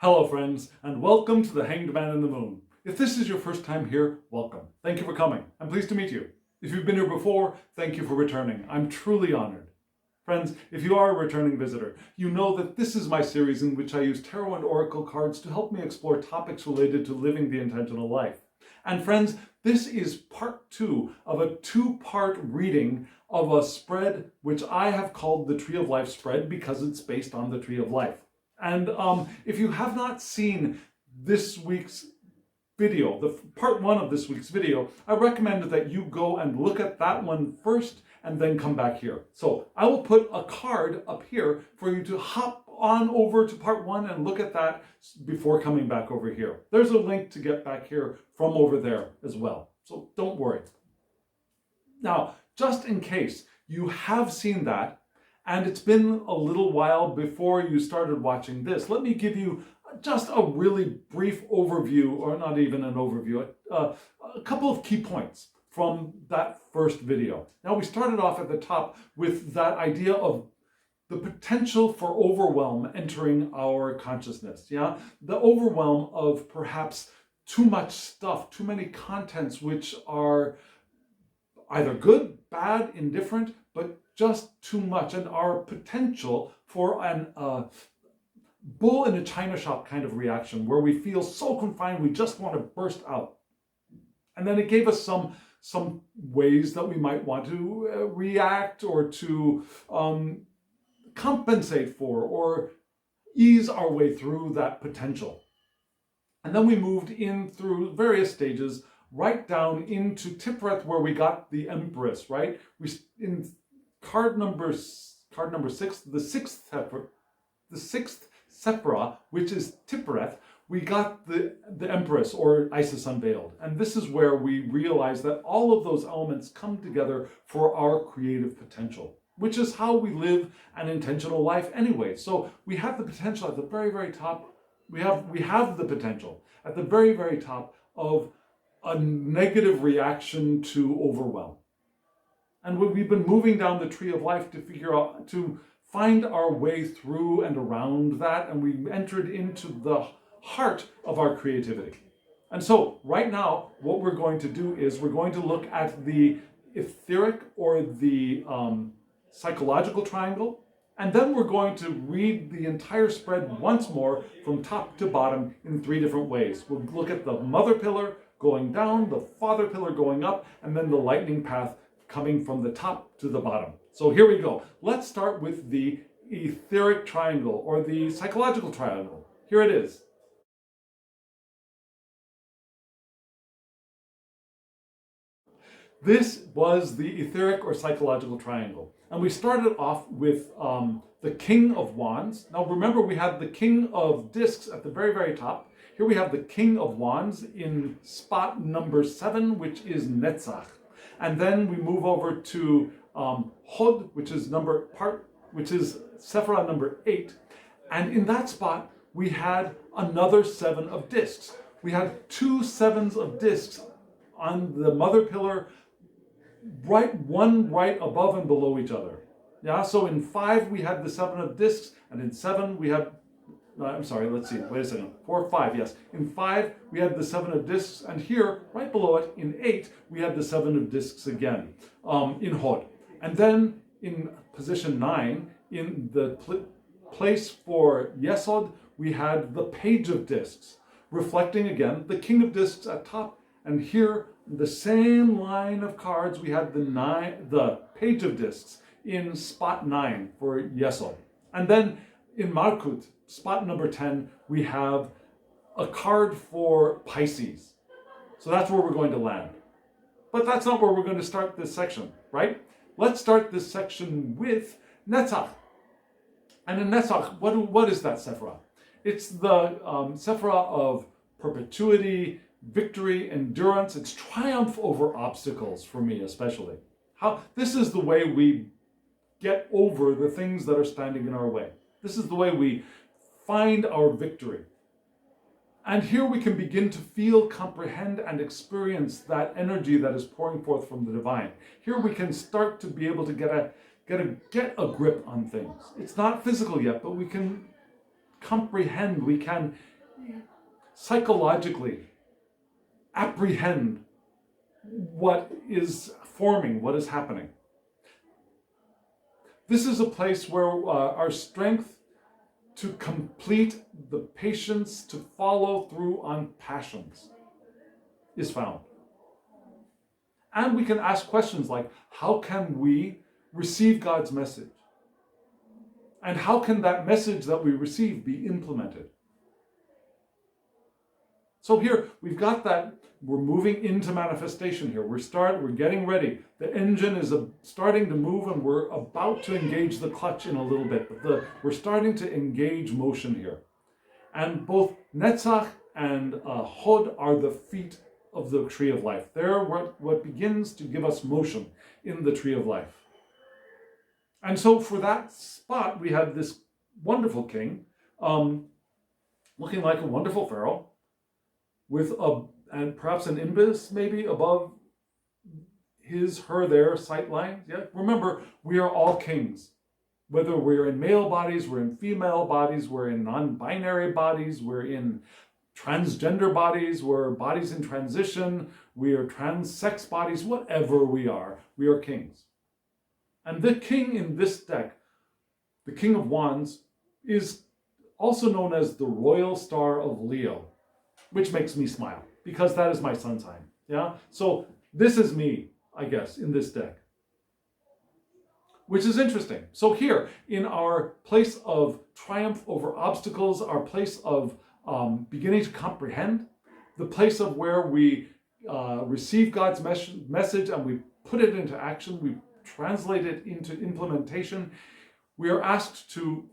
Hello friends, and welcome to the Hanged Man in the Moon. If this is your first time here, welcome. Thank you for coming. I'm pleased to meet you. If you've been here before, thank you for returning. I'm truly honored. Friends, if you are a returning visitor, you know that this is my series in which I use tarot and oracle cards to help me explore topics related to living the intentional life. And friends, this is part 2 of a 2-part reading of a spread which I have called the Tree of Life spread because it's based on the Tree of Life. And if you have not seen this week's video, the part 1 of this week's video, I recommend that you go and look at that one first and then come back here. So I will put a card up here for you to hop on over to part 1 and look at that before coming back over here. There's a link to get back here from over there as well. So don't worry. Now, just in case you have seen that, and it's been a little while before you started watching this, let me give you just a really brief overview, or not even an overview, a couple of key points from that first video. Now, we started off at the top with that idea of the potential for overwhelm entering our consciousness, yeah? The overwhelm of perhaps too much stuff, too many contents which are either good, bad, indifferent, but just too much, and our potential for an bull in a china shop kind of reaction where we feel so confined we just want to burst out. And then it gave us some ways that we might want to react or to compensate for or ease our way through that potential. And then we moved in through various stages right down into Tiphareth, where we got the Empress, right? We in card number 6, the sixth Sephira, which is Tiphareth, we got the Empress, or Isis Unveiled. And this is where we realize that all of those elements come together for our creative potential, which is how we live an intentional life anyway. So we have the potential at the very, very top. We have the potential at the very, very top of a negative reaction to overwhelm. And we've been moving down the Tree of Life to find our way through and around that, and we entered into the heart of our creativity. And so right now, what we're going to do is we're going to look at the etheric or the psychological triangle, and then we're going to read the entire spread once more from top to bottom in 3 different ways. We'll look at the mother pillar going down, the father pillar going up, and then the lightning path coming from the top to the bottom. So here we go. Let's start with the etheric triangle or the psychological triangle. Here it is. This was the etheric or psychological triangle. And we started off with the King of Wands. Now remember, we had the King of Discs at the very, very top. Here we have the King of Wands in spot number 7, which is Netzach. And then we move over to Hod, which is Sephira number 8. And in that spot, we had another 7 of discs. We had 2 7s of discs on the mother pillar, one right above and below each other. Yeah, so in 5, we had the 7 of discs, and in 7, we had, let's see, wait a second, 4, 5, yes. In 5, we had the 7 of discs, and here, right below it, in 8, we had the 7 of discs again, in Hod. And then in position 9, in the place for Yesod, we had the Page of Discs, reflecting again the King of Discs at top, and here, the same line of cards, we had the Page of Discs in spot 9 for Yesod. And then in Malkut, spot number 10, we have a card for Pisces. So that's where we're going to land. But that's not where we're going to start this section, right? Let's start this section with Netzach. And in Netzach, what is that Sephira? It's the Sephira of perpetuity, victory, endurance. It's triumph over obstacles, for me especially. This is the way we get over the things that are standing in our way. This is the way we find our victory. And here we can begin to feel, comprehend, and experience that energy that is pouring forth from the divine. Here we can start to be able to get a grip on things. It's not physical yet, but we can comprehend, we can psychologically apprehend what is forming, what is happening. This is a place where our strength to complete the patience to follow through on passions is found. And we can ask questions like, how can we receive God's message? And how can that message that we receive be implemented? So here, we've got that, we're moving into manifestation here. We're getting ready. The engine is starting to move and we're about to engage the clutch in a little bit. But we're starting to engage motion here. And both Netzach and Hod are the feet of the tree of life. They're what begins to give us motion in the tree of life. And so for that spot, we have this wonderful king, looking like a wonderful pharaoh, with and perhaps an imbus maybe above their sight lines. Yeah, remember, we are all kings. Whether we're in male bodies, we're in female bodies, we're in non-binary bodies, we're in transgender bodies, we're bodies in transition, we are trans-sex bodies, whatever we are kings. And the king in this deck, the King of Wands, is also known as the Royal Star of Leo, which makes me smile because that is my sun sign. Yeah, so this is me, I guess, in this deck, which is interesting. So here, in our place of triumph over obstacles, our place of beginning to comprehend, the place of where we receive God's message and we put it into action, we translate it into implementation, we are asked to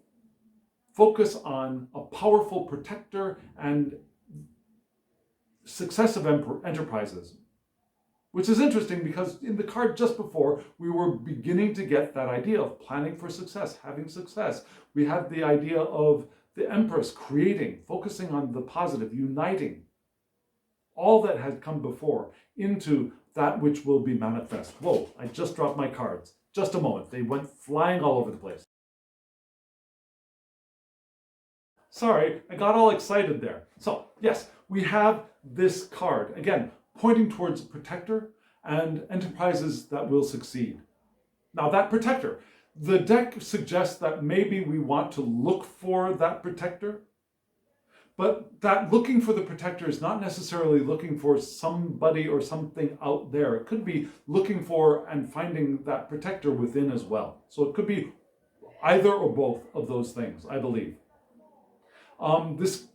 focus on a powerful protector and successive enterprises. Which is interesting because in the card just before, we were beginning to get that idea of planning for success, having success. We had the idea of the Empress creating, focusing on the positive, uniting all that had come before into that which will be manifest. Whoa, I just dropped my cards. Just a moment. They went flying all over the place. Sorry, I got all excited there. So, yes, we have this card, again, pointing towards a protector and enterprises that will succeed. Now, that protector, the deck suggests that maybe we want to look for that protector, but that looking for the protector is not necessarily looking for somebody or something out there. It could be looking for and finding that protector within as well. So it could be either or both of those things, I believe. This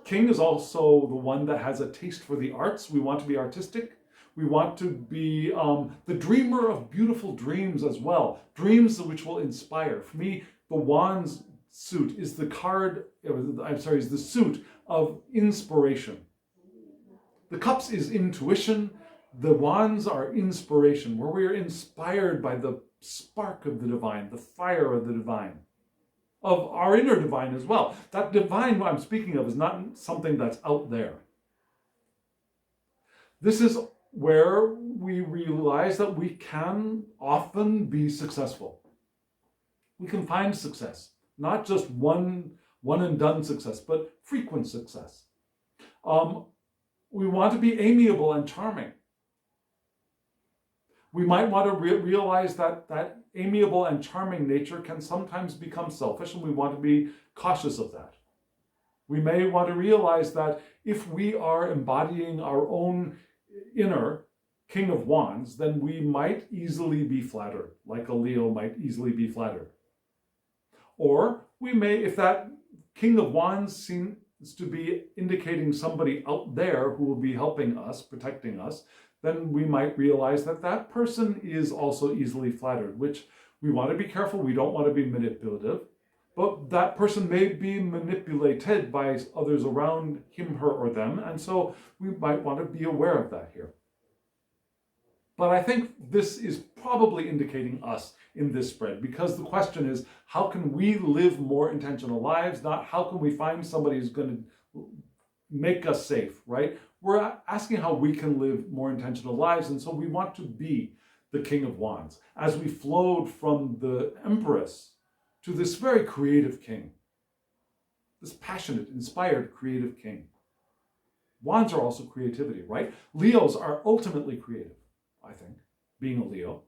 king is also the one that has a taste for the arts. We want to be artistic. We want to be the dreamer of beautiful dreams as well. Dreams which will inspire. For me, the Wands suit is the is the suit of inspiration. The Cups is intuition. The Wands are inspiration, where we are inspired by the spark of the divine, the fire of the divine, of our inner divine as well. That divine I'm speaking of is not something that's out there. This is where we realize that we can often be successful. We can find success, not just one and done success, but frequent success. We want to be amiable and charming. We might want to realize that that amiable and charming nature can sometimes become selfish, and we want to be cautious of that. We may want to realize that if we are embodying our own inner King of Wands, then we might easily be flattered, like a Leo might easily be flattered. Or we may, if that King of Wands seems to be indicating somebody out there who will be helping us, protecting us, then we might realize that that person is also easily flattered, which we want to be careful. We don't want to be manipulative, but that person may be manipulated by others around him, her, or them, and so we might want to be aware of that here. But I think this is probably indicating us in this spread, because the question is, how can we live more intentional lives, not how can we find somebody who's going to make us safe, right? We're asking how we can live more intentional lives, and so we want to be the King of Wands. As we flowed from the Empress to this very creative king, this passionate, inspired, creative king. Wands are also creativity, right? Leos are ultimately creative, I think, being a Leo.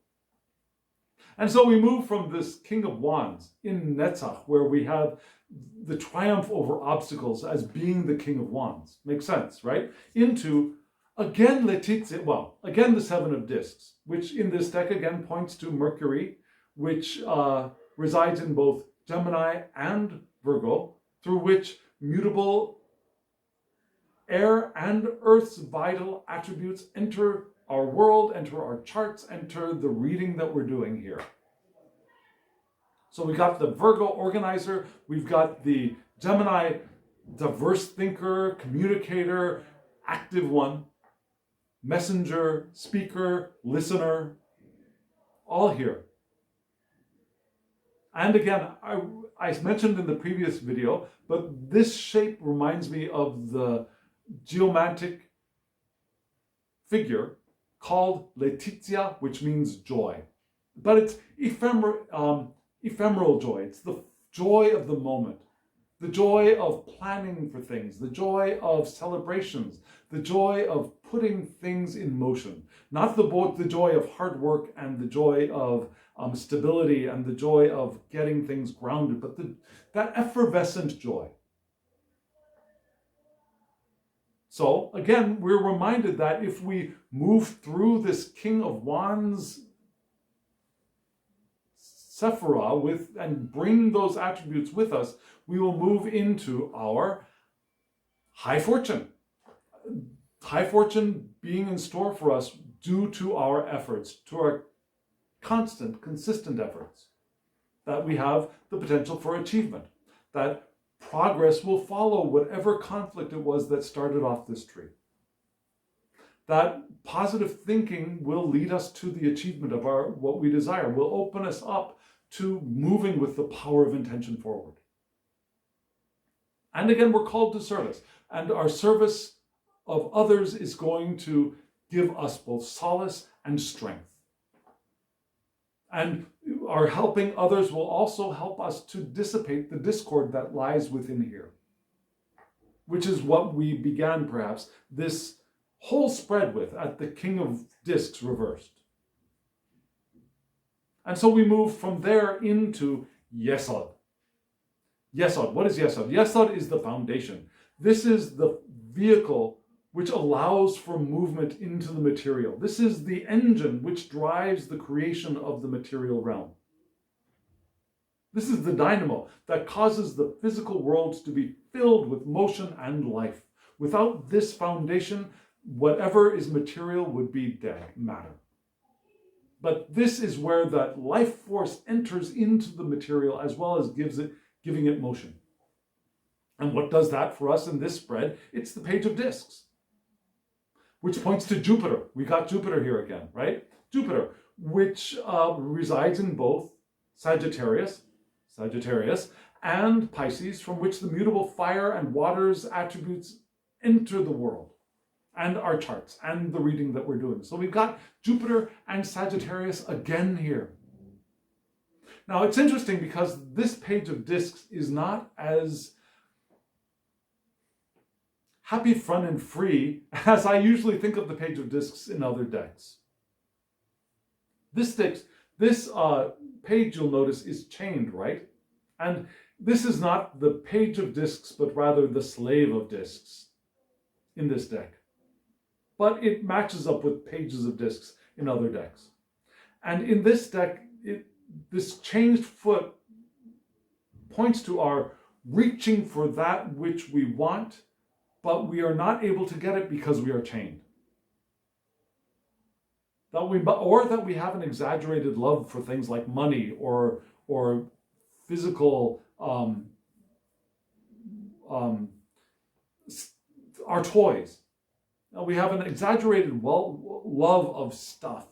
And so we move from this King of Wands in Netzach, where we have the triumph over obstacles as being the King of Wands. Makes sense, right? Into, again, again, the Seven of Discs, which in this deck again points to Mercury, which resides in both Gemini and Virgo, through which mutable air and Earth's vital attributes enter our world, enter our charts, enter the reading that we're doing here. So we got the Virgo organizer, we've got the Gemini diverse thinker, communicator, active one, messenger, speaker, listener, all here. And again, I mentioned in the previous video, but this shape reminds me of the geomantic figure called Letizia, which means joy. But it's ephemeral joy. It's the joy of the moment, the joy of planning for things, the joy of celebrations, the joy of putting things in motion. Not the joy of hard work and the joy of stability and the joy of getting things grounded, but that effervescent joy. So again, we're reminded that if we move through this King of Wands Sephira and bring those attributes with us, we will move into our high fortune. High fortune being in store for us due to our efforts, to our constant, consistent efforts, that we have the potential for achievement, that progress will follow whatever conflict it was that started off this tree. That positive thinking will lead us to the achievement of what we desire, will open us up to moving with the power of intention forward. And again, we're called to service, and our service of others is going to give us both solace and strength. And our helping others will also help us to dissipate the discord that lies within here, which is what we began perhaps this whole spread with at the King of Discs reversed. And so we move from there into Yesod. Yesod, what is Yesod? Yesod is the foundation. This is the vehicle which allows for movement into the material. This is the engine which drives the creation of the material realm. This is the dynamo that causes the physical world to be filled with motion and life. Without this foundation, whatever is material would be dead matter. But this is where that life force enters into the material as well as giving it motion. And what does that for us in this spread? It's the Page of Discs, which points to Jupiter. We got Jupiter here again, right? Jupiter, which resides in both Sagittarius, and Pisces, from which the mutable fire and water's attributes enter the world, and our charts, and the reading that we're doing. So we've got Jupiter and Sagittarius again here. Now it's interesting because this Page of Discs is not as happy, fun, and free as I usually think of the Page of Discs in other decks. This page, you'll notice, is chained, right? And this is not the Page of Discs, but rather the Slave of Discs in this deck. But it matches up with Pages of Discs in other decks. And in this deck, this changed foot points to our reaching for that which we want, but we are not able to get it because we are chained. That we have an exaggerated love for things like money or physical, our toys. Now we have an exaggerated love of stuff,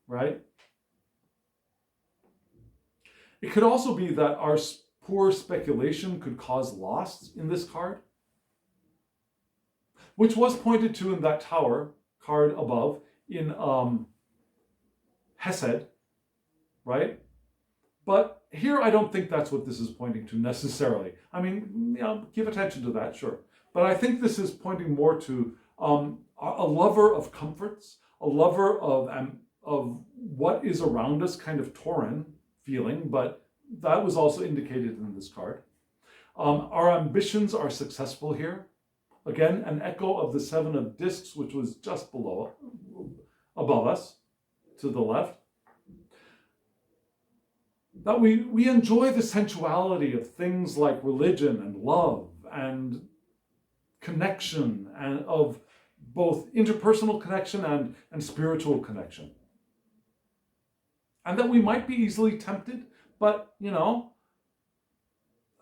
right? It could also be that our poor speculation could cause loss in this card, which was pointed to in that Tower card above in Hesed, right? But here, I don't think that's what this is pointing to necessarily. I mean, give attention to that, sure. But I think this is pointing more to a lover of comforts, a lover of what is around us, kind of Tauran feeling, but that was also indicated in this card. Our ambitions are successful here. Again, an echo of the Seven of Discs, which was just above us, to the left. That we enjoy the sensuality of things like religion and love and connection, and of both interpersonal connection and spiritual connection. And that we might be easily tempted, but, not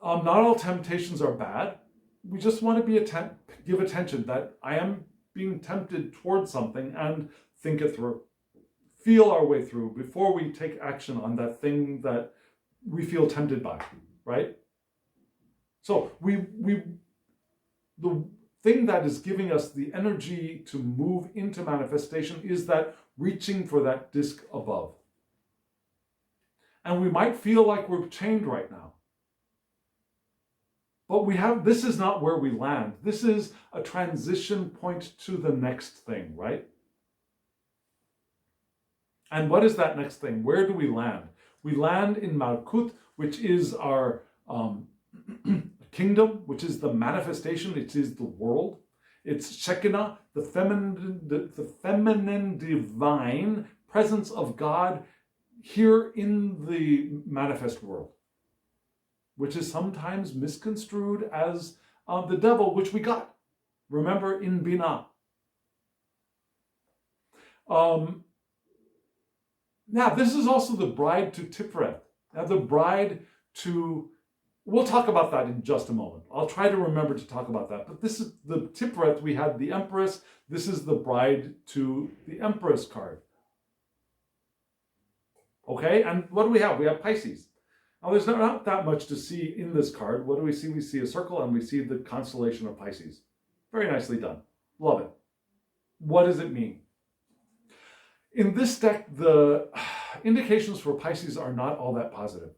all temptations are bad. We just want to give attention that I am being tempted towards something and think it through. Feel our way through before we take action on that thing that we feel tempted by, right? So the thing that is giving us the energy to move into manifestation is that reaching for that disc above. And we might feel like we're chained right now. But this is not where we land. This is a transition point to the next thing, right? And what is that next thing? Where do we land? We land in Malkut, which is our kingdom, which is the manifestation, it is the world. It's Shekinah, the feminine divine presence of God here in the manifest world, which is sometimes misconstrued as the devil, which we got. Remember, in Binah. Now, this is also the bride to Tiferet. Now, the bride to... We'll talk about that in just a moment. I'll try to remember to talk about that. But this is the Tiferet. We had the Empress. This is the bride to the Empress card. Okay, and what do we have? We have Pisces. Now, there's not that much to see in this card. What do we see? We see a circle and we see the constellation of Pisces. Very nicely done. Love it. What does it mean? In this deck, the indications for Pisces are not all that positive.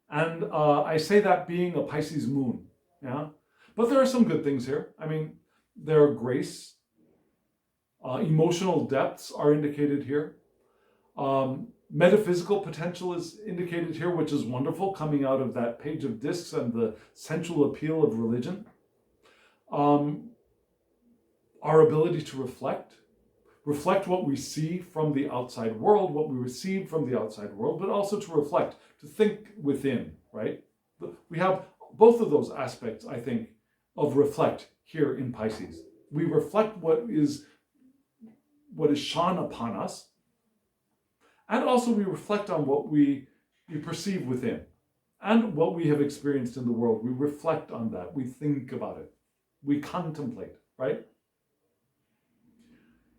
And I say that being a Pisces moon. Yeah, but there are some good things here. I mean, there are grace. Emotional depths are indicated here. Metaphysical potential is indicated here, which is wonderful, coming out of that page of discs and the sensual appeal of religion. Our ability to reflect what we see from the outside world, what we receive from the outside world, but also to reflect, to think within, right? We have both of those aspects, I think, of reflect here in Pisces. We reflect what is shone upon us, and also we reflect on what we perceive within and what we have experienced in the world. We reflect on that. We think about it. We contemplate, right?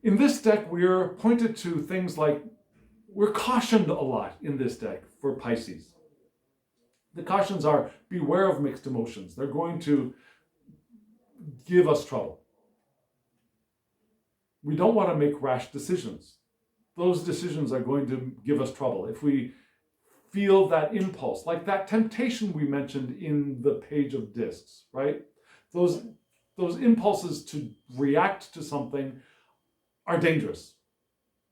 In this deck, we're pointed to things like, we're cautioned a lot in this deck for Pisces. The cautions are, beware of mixed emotions. They're going to give us trouble. We don't want to make rash decisions. Those decisions are going to give us trouble. If we feel that impulse, like that temptation we mentioned in the page of discs, right? Those impulses to react to something are dangerous.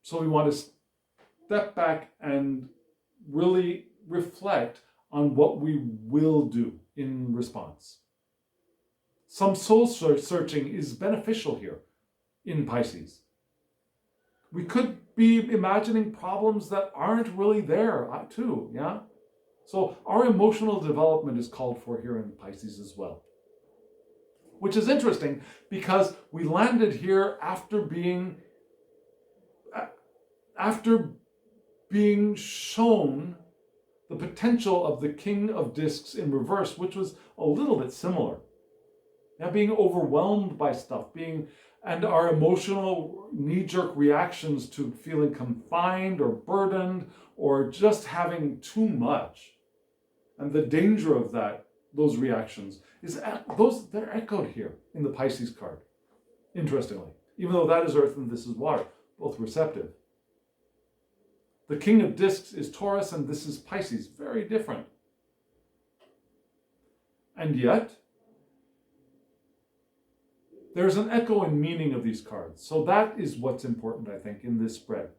So we want to step back and really reflect on what we will do in response. Some soul searching is beneficial here in Pisces. We could be imagining problems that aren't really there too, yeah? So our emotional development is called for here in Pisces as well. Which is interesting because we landed here after being shown the potential of the King of Discs in reverse, which was a little bit similar. Now, being overwhelmed by stuff, and our emotional knee-jerk reactions to feeling confined or burdened or just having too much. And the danger of those reactions, they're echoed here in the Pisces card, interestingly. Even though that is earth and this is water, both receptive. The king of discs is Taurus, and this is Pisces. Very different. And yet, there's an echo and meaning of these cards. So that is what's important, I think, in this spread.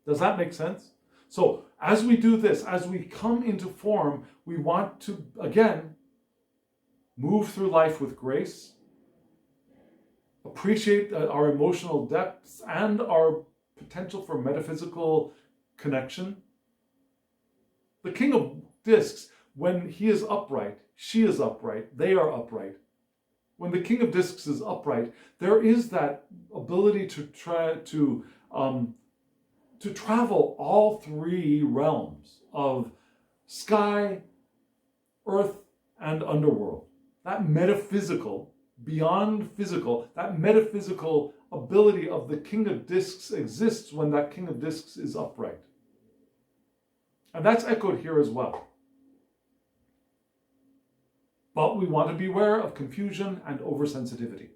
Does that make sense? So as we do this, as we come into form, we want to, again, move through life with grace, appreciate our emotional depths and our potential for metaphysical connection. The king of discs, when he is upright, she is upright, they are upright. When the king of discs is upright, there is that ability to travel all three realms of sky, earth, and underworld. That metaphysical, beyond physical, that metaphysical ability of the king of discs exists when that king of discs is upright. And that's echoed here as well. But we want to beware of confusion and oversensitivity.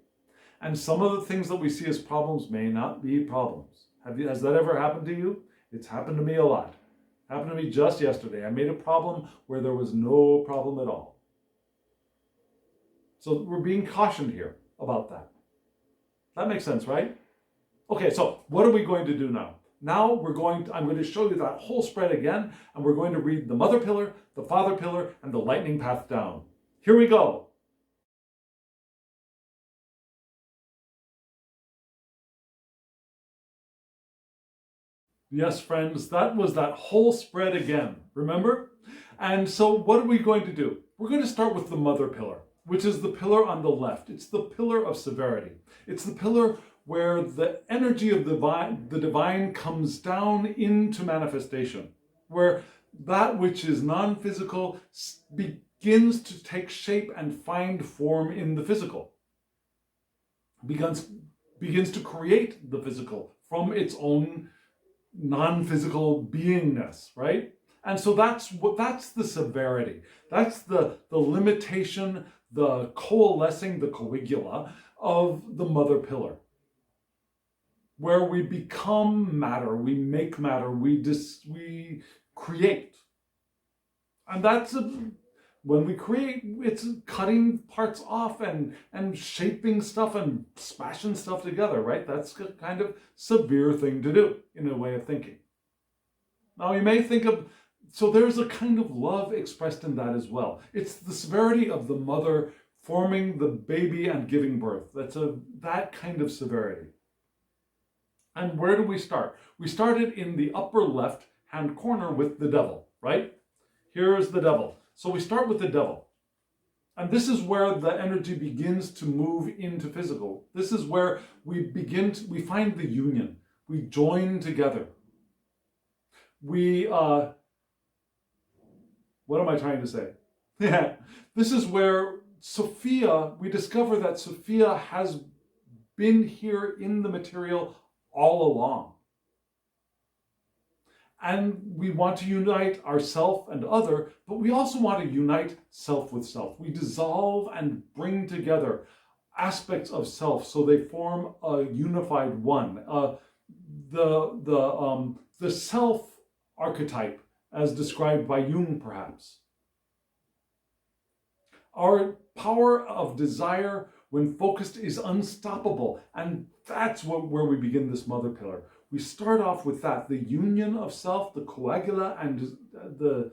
And some of the things that we see as problems may not be problems. Has that ever happened to you? It's happened to me a lot. Happened to me just yesterday. I made a problem where there was no problem at all. So we're being cautioned here about that. That makes sense, right? Okay, so what are we going to do now? Now I'm going to show you that whole spread again, and we're going to read the mother pillar, the father pillar, and the lightning path down. Here we go. Yes, friends, that was that whole spread again, remember? And so what are we going to do? We're going to start with the mother pillar, which is the pillar on the left. It's the pillar of severity. It's the pillar where the energy of the divine comes down into manifestation, where that which is non-physical begins to take shape and find form in the physical, begins to create the physical from its own non-physical beingness, right? And so that's the severity. That's the limitation, the coalescing, the coagula of the mother pillar, where we become matter, we make matter, we create. And that's when we create, it's cutting parts off and shaping stuff and smashing stuff together, right? That's a kind of severe thing to do in a way of thinking. Now you may think of, so there's a kind of love expressed in that as well. It's the severity of the mother forming the baby and giving birth. That's that kind of severity. And where do we start? We started in the upper left hand corner with the devil, right? Here's the devil. So we start with the devil. And this is where the energy begins to move into physical. This is where we find the union. We join together. What am I trying to say? Yeah, this is where Sophia, we discover that Sophia has been here in the material all along. And we want to unite ourself and other, but we also want to unite self with self. We dissolve and bring together aspects of self so they form a unified one. The self archetype, as described by Jung, perhaps. Our power of desire, when focused, is unstoppable, and that's where we begin this mother pillar. We start off with that, the union of self, the coagula and the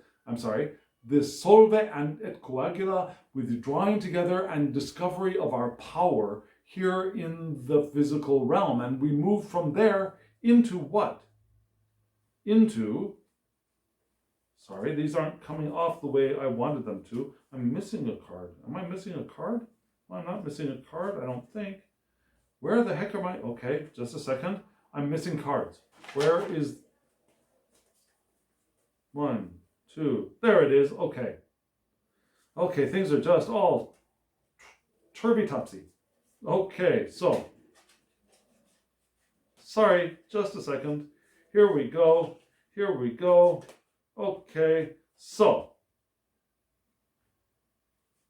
solve and et coagula, with the drawing together and discovery of our power here in the physical realm. And we move from there into what? Sorry, these aren't coming off the way I wanted them to. I'm missing a card. Am I missing a card? Well, I'm not missing a card, I don't think. Where the heck am I? Okay, just a second. I'm missing cards. Where is... 1, 2, there it is, okay. Okay, things are just all turvy-topsy. Okay, so... Sorry, just a second. Here we go. Okay, so...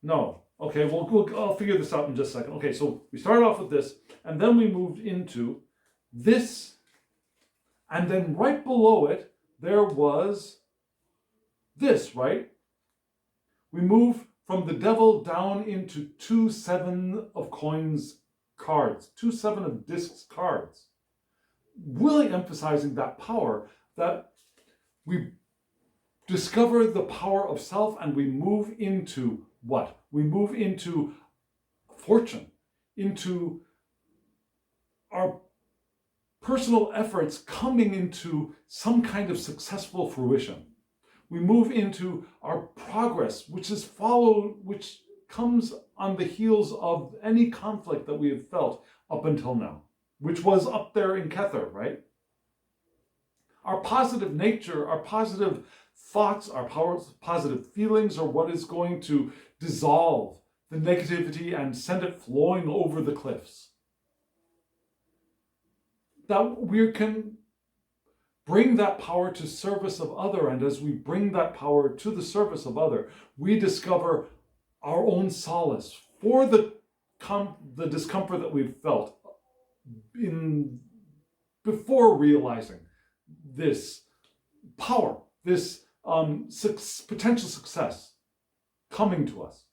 No. Okay, I'll figure this out in just a second. Okay, so we started off with this, and then we moved into this, And then right below it, there was this, right? We move from the devil down into 2 7 of coins cards, 2 7 of discs cards. Really emphasizing that power, that we discover the power of self and we move into what? We move into fortune, into our personal efforts coming into some kind of successful fruition. We move into our progress, which comes on the heels of any conflict that we have felt up until now, which was up there in Kether, right? Our positive nature, our positive thoughts, our positive feelings are what is going to dissolve the negativity and send it flowing over the cliffs. That we can bring that power to service of other, and as we bring that power to the service of other, we discover our own solace for the discomfort that we've felt before realizing this power, this potential success coming to us.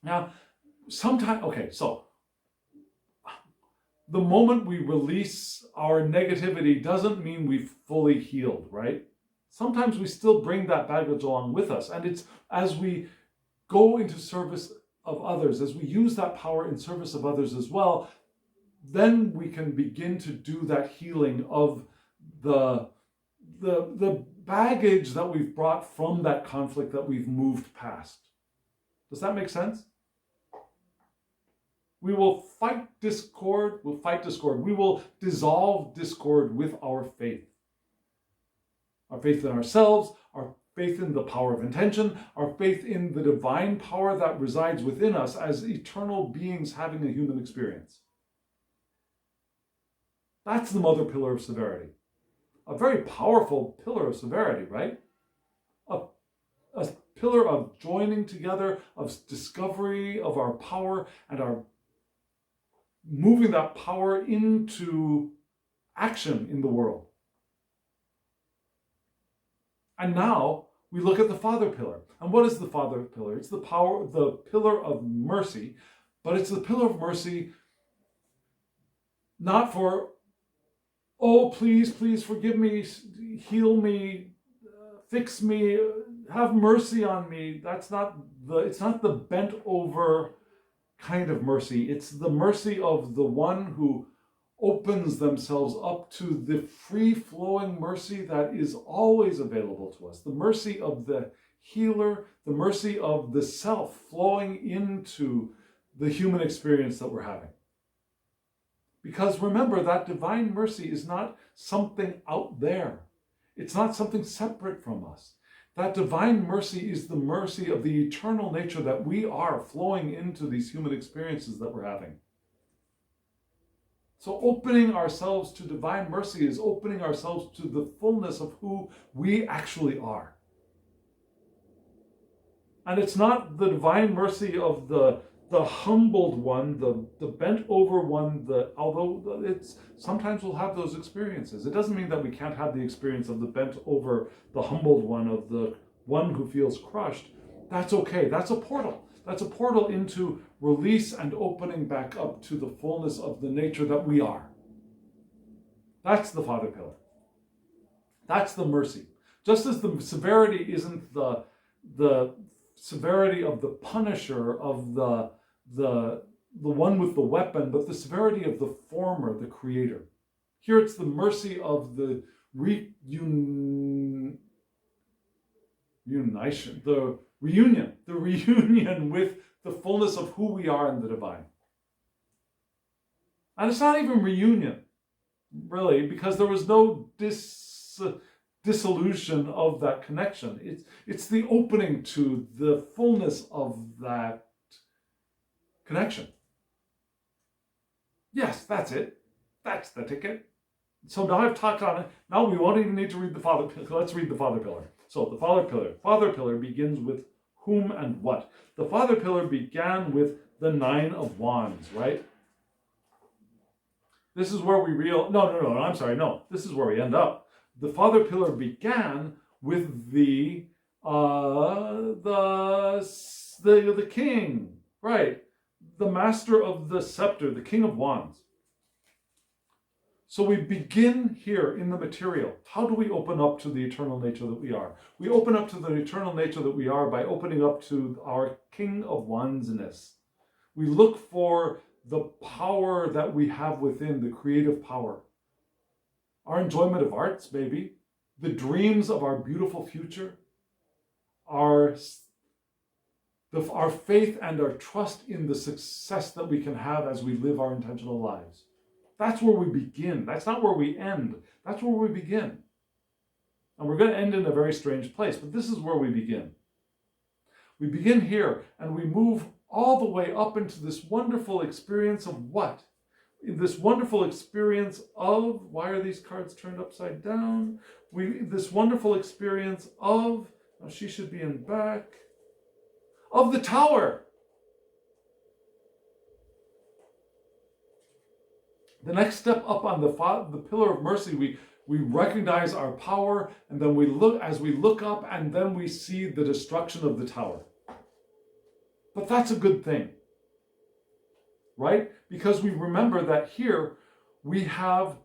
Now, so the moment we release our negativity doesn't mean we've fully healed, right? Sometimes we still bring that baggage along with us. And it's as we go into service of others, as we use that power in service of others as well, then we can begin to do that healing of the baggage that we've brought from that conflict that we've moved past. Does that make sense? We will fight discord. We will dissolve discord with our faith. Our faith in ourselves, our faith in the power of intention, our faith in the divine power that resides within us as eternal beings having a human experience. That's the mother pillar of severity. A very powerful pillar of severity, right? A pillar of joining together, of discovery of our power and our moving that power into action in the world. And now we look at the Father pillar. And what is the Father pillar? It's the pillar of mercy, but it's the pillar of mercy not for, oh, please forgive me, heal me, fix me, have mercy on me. It's not the bent over kind of mercy. It's the mercy of the one who opens themselves up to the free-flowing mercy that is always available to us. The mercy of the healer, the mercy of the self flowing into the human experience that we're having. Because remember, that divine mercy is not something out there. It's not something separate from us. That divine mercy is the mercy of the eternal nature that we are flowing into these human experiences that we're having. So opening ourselves to divine mercy is opening ourselves to the fullness of who we actually are. And it's not the divine mercy of the humbled one, the bent over one, although it's sometimes we'll have those experiences. It doesn't mean that we can't have the experience of the bent over, the humbled one, of the one who feels crushed. That's okay. That's a portal. That's a portal into release and opening back up to the fullness of the nature that we are. That's the Father pillar. That's the mercy. Just as the severity isn't the severity of the punisher, of the one with the weapon, but the severity of the former, the creator. Here it's the mercy of the reunion with the fullness of who we are in the divine. And it's not even reunion, really, because there was no dissolution of that connection. It's the opening to the fullness of that connection. Yes, that's it. That's the ticket. So now I've talked on it. Now we won't even need to read the Father pillar. Let's read the Father pillar. So the Father pillar. Father pillar begins with whom and what. The Father pillar began with the 9 of Wands, right? This is where we I'm sorry, no. This is where we end up. The father pillar began with the king, right? The master of the scepter, the king of wands. So we begin here in the material. How do we open up to the eternal nature that we are? We open up to the eternal nature that we are by opening up to our king of wandsness. We look for the power that we have within, the creative power. Our enjoyment of arts, maybe. The dreams of our beautiful future. Our faith and our trust in the success that we can have as we live our intentional lives. That's where we begin. That's not where we end. That's where we begin. And we're going to end in a very strange place, but this is where we begin. We begin here and we move all the way up into this wonderful experience of what? In this wonderful experience of, why are these cards turned upside down? This wonderful experience of, she should be in back, of the tower. The next step up on the pillar of mercy, we recognize our power, and then we look up, and then we see the destruction of the tower. But that's a good thing, right? Because we remember that here we have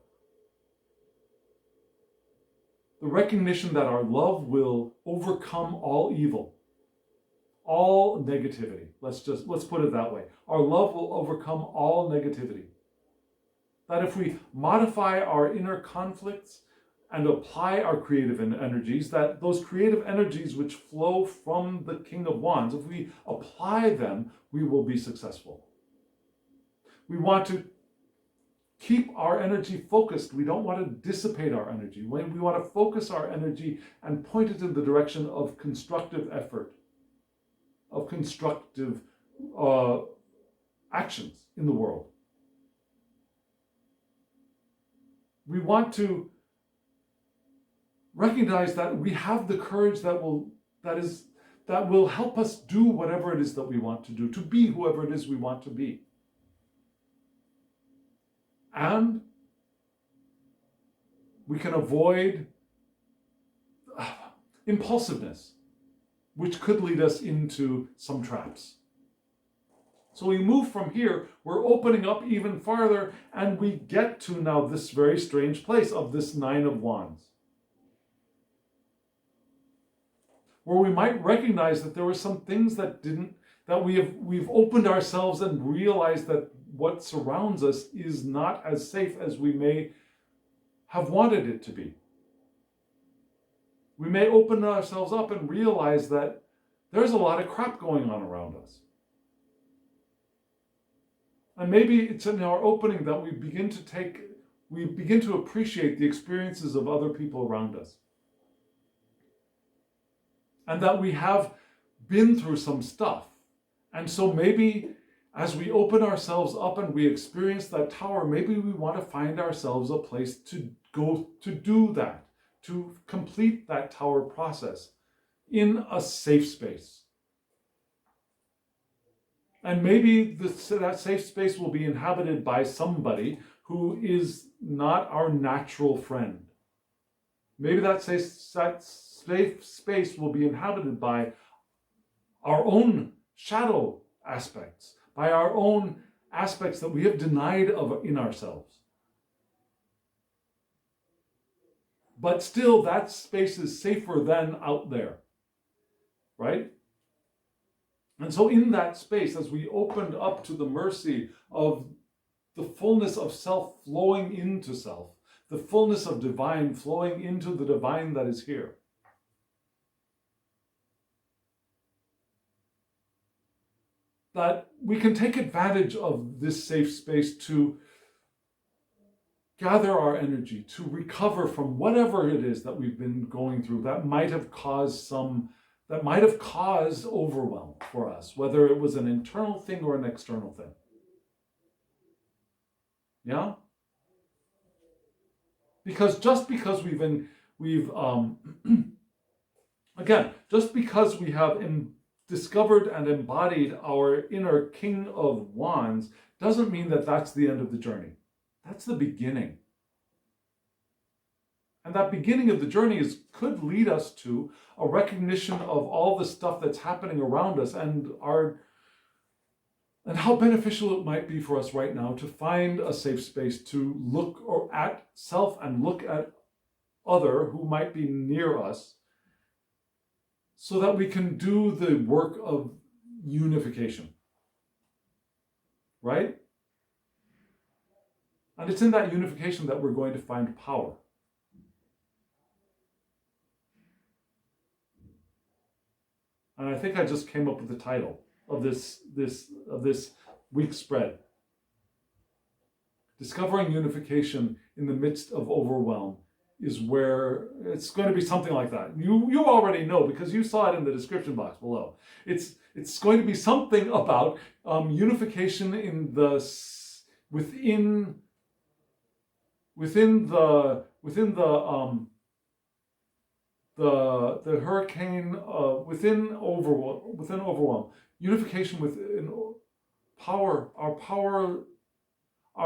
the recognition that our love will overcome all evil, all negativity. Let's put it that way. Our love will overcome all negativity. That if we modify our inner conflicts and apply our creative energies, that those creative energies which flow from the King of Wands, if we apply them, we will be successful. We want to keep our energy focused. We don't want to dissipate our energy. We want to focus our energy and point it in the direction of constructive effort, of constructive actions in the world. We want to recognize that we have the courage that will help us do whatever it is that we want to do, to be whoever it is we want to be. And we can avoid impulsiveness, which could lead us into some traps. So we move from here, we're opening up even farther, and we get to now this very strange place of this Nine of Wands, where we might recognize that there were some things we've opened ourselves and realized that what surrounds us is not as safe as we may have wanted it to be. We may open ourselves up and realize that there's a lot of crap going on around us. And maybe it's in our opening that we begin to appreciate the experiences of other people around us. And that we have been through some stuff. And so maybe as we open ourselves up and we experience that tower, maybe we want to find ourselves a place to go to do that, to complete that tower process in a safe space. And maybe that safe space will be inhabited by somebody who is not our natural friend. Maybe that safe space will be inhabited by our own shadow aspects, by our own aspects that we have denied in ourselves. But still, that space is safer than out there, right? And so in that space, as we opened up to the mercy of the fullness of self flowing into self, the fullness of divine flowing into the divine that is here, that we can take advantage of this safe space to gather our energy, to recover from whatever it is that we've been going through that might have caused overwhelm for us, whether it was an internal thing or an external thing. Yeah? Because just because just because we have discovered and embodied our inner King of Wands doesn't mean that that's the end of the journey. That's the beginning. And that beginning of the journey could lead us to a recognition of all the stuff that's happening around us and how beneficial it might be for us right now to find a safe space to look at self and look at other who might be near us, so that we can do the work of unification. Right? And it's in that unification that we're going to find power. And I think I just came up with the title of this week's spread. Discovering unification in the midst of overwhelm is where it's going to be something like that. You already know because you saw it in the description box below. It's going to be something about unification in within the hurricane, within overwhelm, unification within power. Our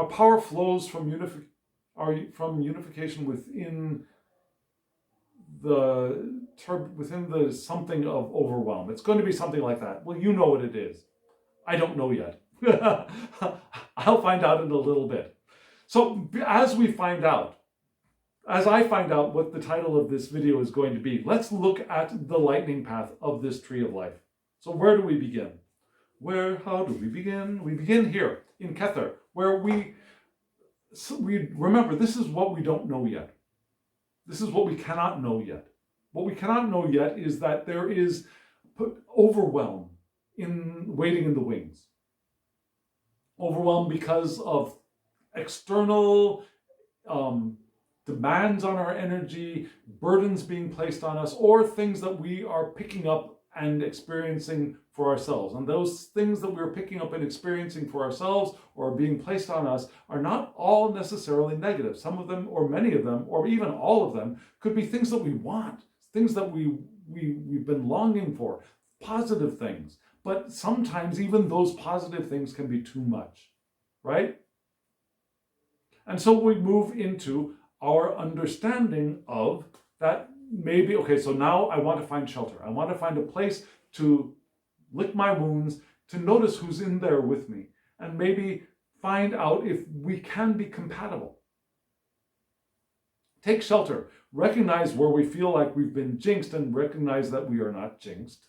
power flows from unification within the something of overwhelm. It's going to be something like that. Well, you know what it is. I don't know yet. I'll find out in a little bit. So as I find out what the title of this video is going to be, let's look at the lightning path of this tree of life. So where do we begin? How do we begin? We begin here in Kether, where we remember, this is what we don't know yet. This is what we cannot know yet. What we cannot know yet is that there is overwhelm waiting in the wings. Overwhelm because of external demands on our energy, burdens being placed on us, or things that we are picking up and experiencing for ourselves. And those things that we're picking up and experiencing for ourselves or being placed on us are not all necessarily negative. Some of them, or many of them, or even all of them, could be things that we want, things that we've been longing for, positive things. But sometimes even those positive things can be too much, right? And so we move into our understanding of that. Maybe, okay, so now I want to find shelter. I want to find a place to lick my wounds, to notice who's in there with me, and maybe find out if we can be compatible. Take shelter. Recognize where we feel like we've been jinxed and recognize that we are not jinxed.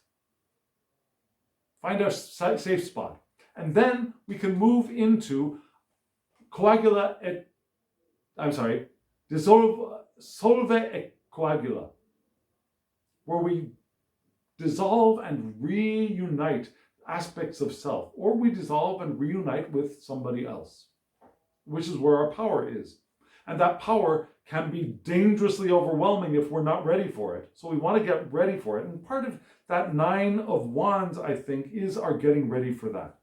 Find our safe spot. And then we can move into solve et coagula, where we dissolve and reunite aspects of self, or we dissolve and reunite with somebody else, which is where our power is. And that power can be dangerously overwhelming if we're not ready for it. So we want to get ready for it. And part of that 9 of Wands, I think, is our getting ready for that.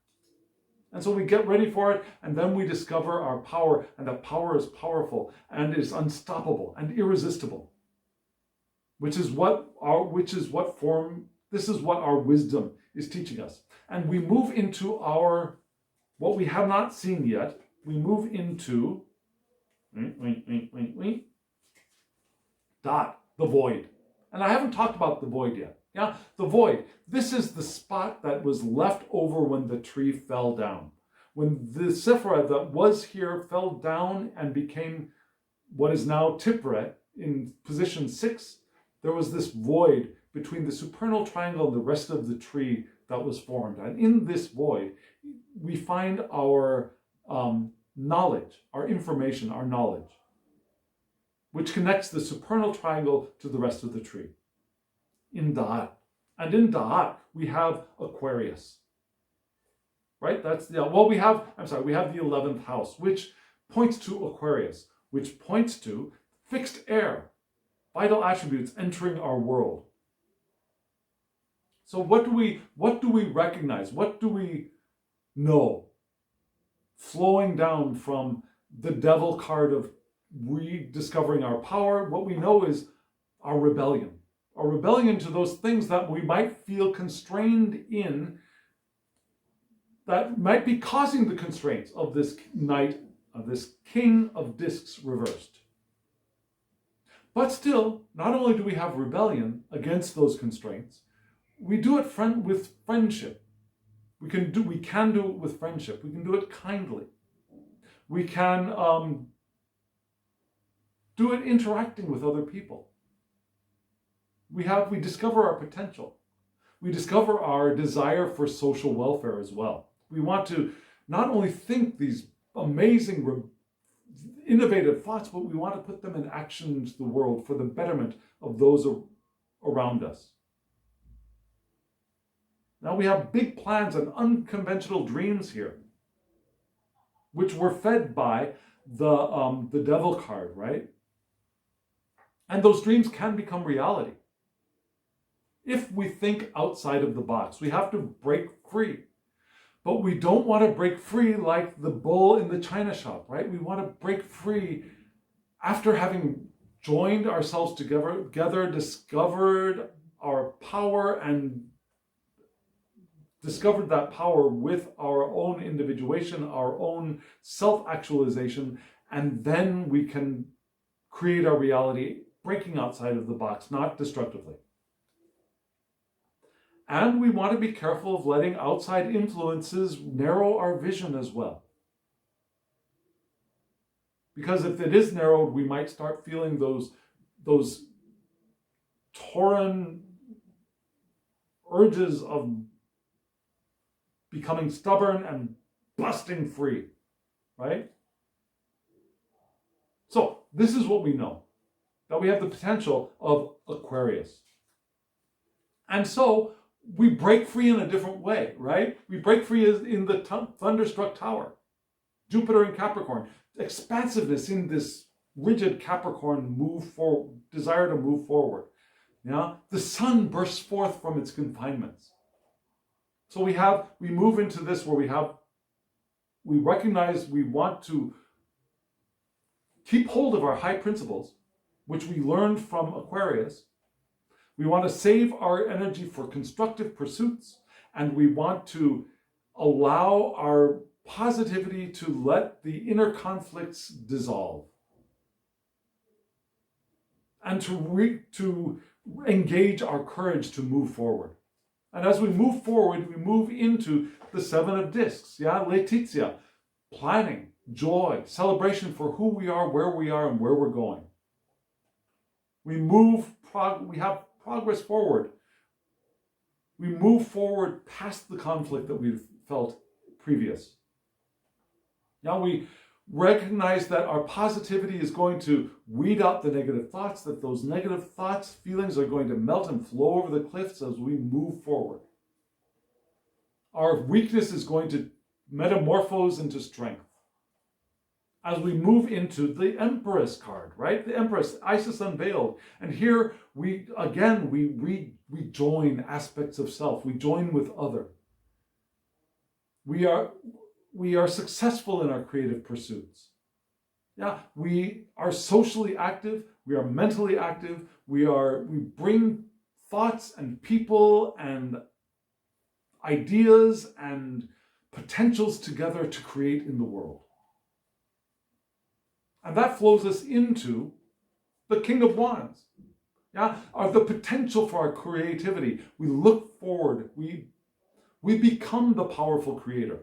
And so we get ready for it, and then we discover our power, and that power is powerful and is unstoppable and irresistible. This is what our wisdom is teaching us. And we move into what we have not seen yet. We move into the void. And I haven't talked about the void yet. Yeah, the void. This is the spot that was left over when the tree fell down. When the Sephira that was here fell down and became what is now Tipret in position 6, there was this void between the supernal triangle and the rest of the tree that was formed. And in this void, we find our knowledge, our information, our knowledge, which connects the supernal triangle to the rest of the tree. In Da'at. And in Da'at, we have Aquarius. Right? We have the 11th house, which points to Aquarius, which points to fixed air, vital attributes entering our world. So what do we recognize? What do we know? Flowing down from the devil card of rediscovering our power, what we know is our rebellion. Our rebellion to those things that we might feel constrained in, that might be causing the constraints of this night of this king of discs reversed. But still, not only do we have rebellion against those constraints, we do it with friendship. We can do it with friendship. We can do it kindly. We can do it interacting with other people. We discover our potential. We discover our desire for social welfare as well. We want to not only think these amazing, innovative thoughts, but we want to put them in action into the world for the betterment of those around us. Now we have big plans and unconventional dreams here, which were fed by the devil card, right? And those dreams can become reality. If we think outside of the box, we have to break free. But we don't want to break free like the bull in the china shop, right? We want to break free after having joined ourselves together, discovered our power and discovered that power with our own individuation, our own self-actualization, and then we can create our reality breaking outside of the box, not destructively. And we want to be careful of letting outside influences narrow our vision as well. Because if it is narrowed, we might start feeling those torn urges of becoming stubborn and busting free, right? So this is what we know, that we have the potential of Aquarius. And so we break free in a different way, right? We break free in the thunderstruck tower. Jupiter in Capricorn. Expansiveness in this rigid Capricorn desire to move forward. Yeah? The sun bursts forth from its confinements. So we move into this where we recognize we want to keep hold of our high principles, which we learned from Aquarius. We want to save our energy for constructive pursuits, and we want to allow our positivity to let the inner conflicts dissolve. And to engage our courage to move forward. And as we move forward, we move into the Seven of Discs, Laetitia, planning, joy, celebration for who we are, and where we're going. We have progress forward. We move forward past the conflict that we've felt previous. Now we recognize that our positivity is going to weed out the negative thoughts, that those negative thoughts, feelings are going to melt and flow over the cliffs as we move forward. Our weakness is going to metamorphose into strength. As we move into the Empress card, right? The Empress, Isis unveiled. And here we join aspects of self. We join with other. We are successful in our creative pursuits. Yeah, we are socially active. We are mentally active. We bring thoughts and people and ideas and potentials together to create in the world. And that flows us into the King of Wands. Yeah, the potential for our creativity. We look forward. We become the powerful creator.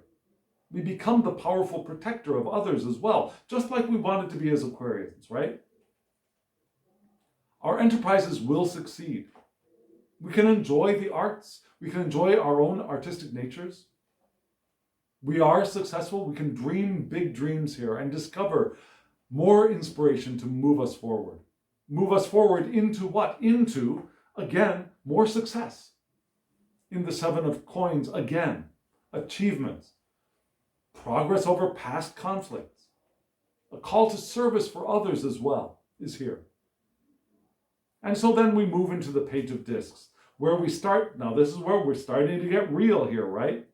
We become the powerful protector of others as well, just like we wanted to be as Aquarians, right? Our enterprises will succeed. We can enjoy the arts. We can enjoy our own artistic natures. We are successful. We can dream big dreams here and discover more inspiration to move us forward. Move us forward into what? Into, again, more success. In the Seven of Coins, again, achievements. Progress over past conflicts. A call to service for others as well is here. And so then we move into the Page of Discs, where we start. Now this is where we're starting to get real here, right?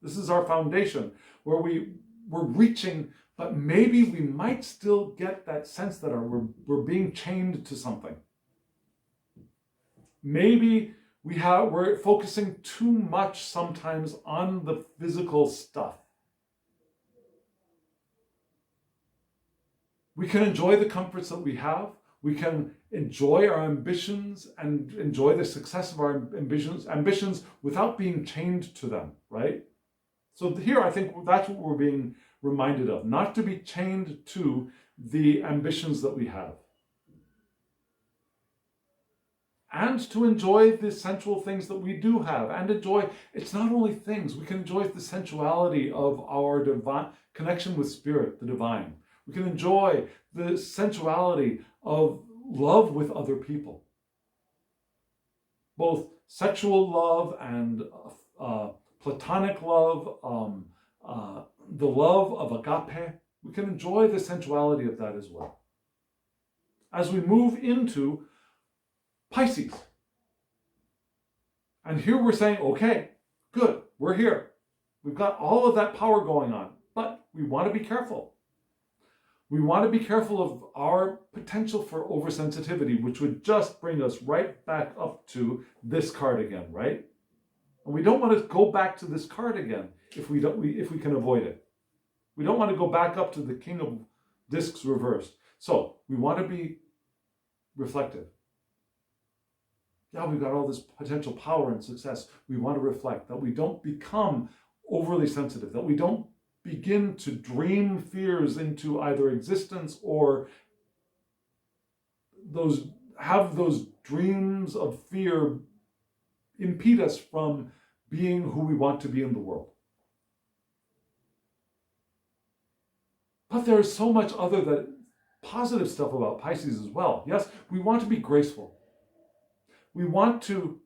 This is our foundation, where we're reaching, but maybe we might still get that sense that we're being chained to something. Maybe we're focusing too much sometimes on the physical stuff. We can enjoy the comforts that we have. We can enjoy our ambitions and enjoy the success of our ambitions without being chained to them, right? So here, I think that's what we're being reminded of, not to be chained to the ambitions that we have. And to enjoy the sensual things that we do have, and enjoy, it's not only things, we can enjoy the sensuality of our divine connection with spirit, the divine. We can enjoy the sensuality of love with other people. Both sexual love and platonic love, the love of agape. We can enjoy the sensuality of that as well. As we move into Pisces. And here we're saying, okay, good, we're here. We've got all of that power going on, but we want to be careful. We want to be careful of our potential for oversensitivity, which would just bring us right back up to this card again, right? And we don't want to go back to this card again if we can avoid it. We don't want to go back up to the King of Discs reversed. So we want to be reflective. Yeah, we've got all this potential power and success. We want to reflect that we don't become overly sensitive, that we don't begin to dream fears into either existence or have those dreams of fear impede us from being who we want to be in the world. But there's so much other positive stuff about Pisces as well. Yes, we want to be graceful. We want to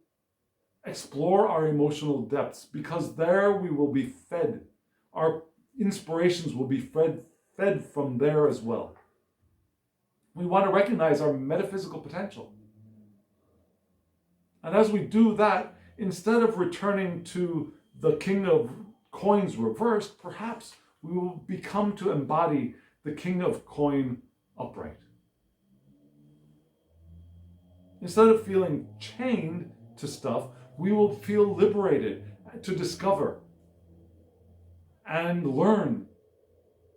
explore our emotional depths because there we will be fed. Our inspirations will be fed from there as well. We want to recognize our metaphysical potential. And as we do that, instead of returning to the King of Coins reversed, perhaps we will become to embody the King of Coin upright. Instead of feeling chained to stuff, we will feel liberated to discover and learn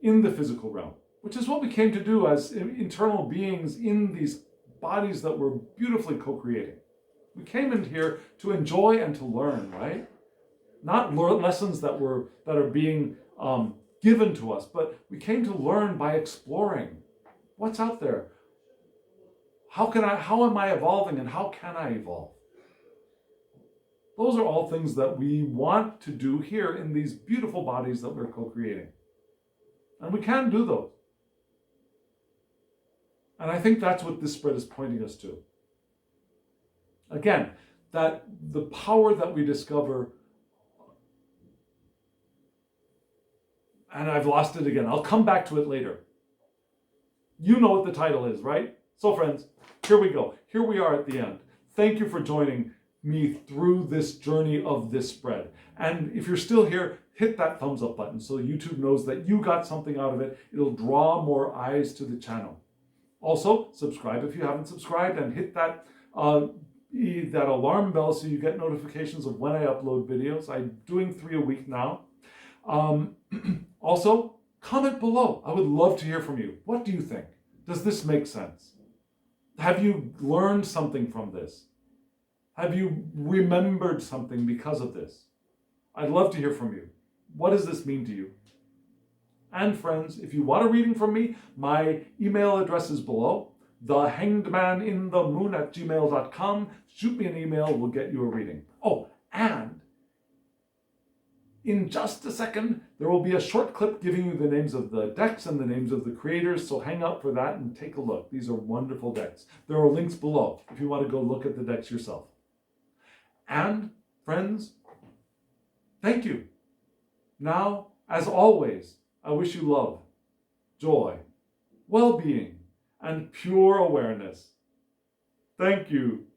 in the physical realm, which is what we came to do as internal beings in these bodies that we're beautifully co-creating. We came in here to enjoy and to learn, right? Not lessons that are being given to us, but we came to learn by exploring what's out there. How am I evolving and how can I evolve? Those are all things that we want to do here in these beautiful bodies that we're co-creating. And we can do those. And I think that's what this spread is pointing us to. Again, that the power that we discover, and I've lost it again. I'll come back to it later. You know what the title is, right? So friends, here we go. Here we are at the end. Thank you for joining me through this journey of this spread. And if you're still here, hit that thumbs up button so YouTube knows that you got something out of it. It'll draw more eyes to the channel. Also, subscribe if you haven't subscribed and hit that alarm bell so you get notifications of when I upload videos. I'm doing 3 a week now. Also, comment below. I would love to hear from you. What do you think? Does this make sense? Have you learned something from this? Have you remembered something because of this? I'd love to hear from you. What does this mean to you? And friends, if you want a reading from me, my email address is below, thehangedmaninthemoon@gmail.com. Shoot me an email, we'll get you a reading. Oh, and in just a second, there will be a short clip giving you the names of the decks and the names of the creators, so hang out for that and take a look. These are wonderful decks. There are links below if you want to go look at the decks yourself. And, friends, thank you. Now, as always, I wish you love, joy, well-being, and pure awareness. Thank you.